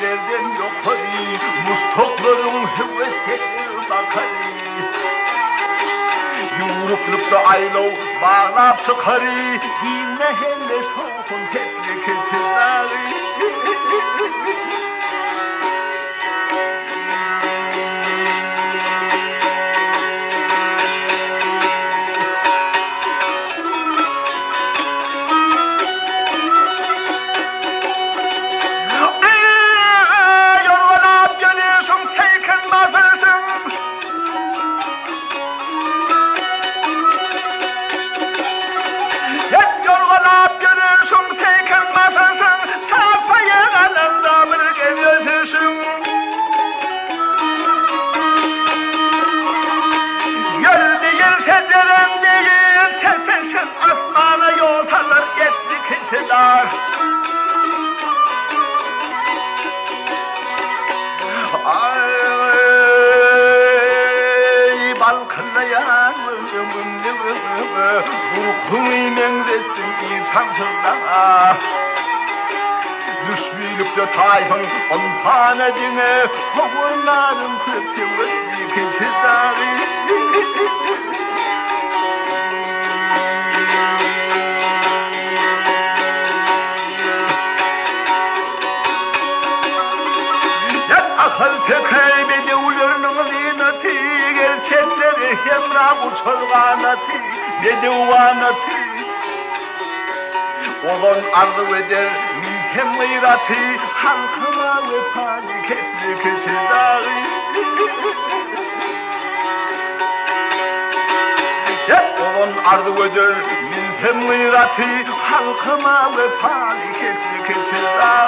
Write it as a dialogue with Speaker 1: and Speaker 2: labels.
Speaker 1: yerden yukarı Mustokların hüvveti bakarı Yumruklıkta aylav bağlap çıkarı Yine hele şokun tepki kesildarı Ay balkılayan ruhumu mengrettin insansızda Düşmeyip de tayfın ontan edine Kovurlarım kırptımız yıkıcı dağı Akıl tekaybe devlerinin zineti Gerçekleri hemra uçurganeti Bedevaneti Olan ardı eder milhem gıyrati Halkıma vefali kefli kesildağı Olan ardı eder milhem gıyrati Halkıma vefali kefli kesildağı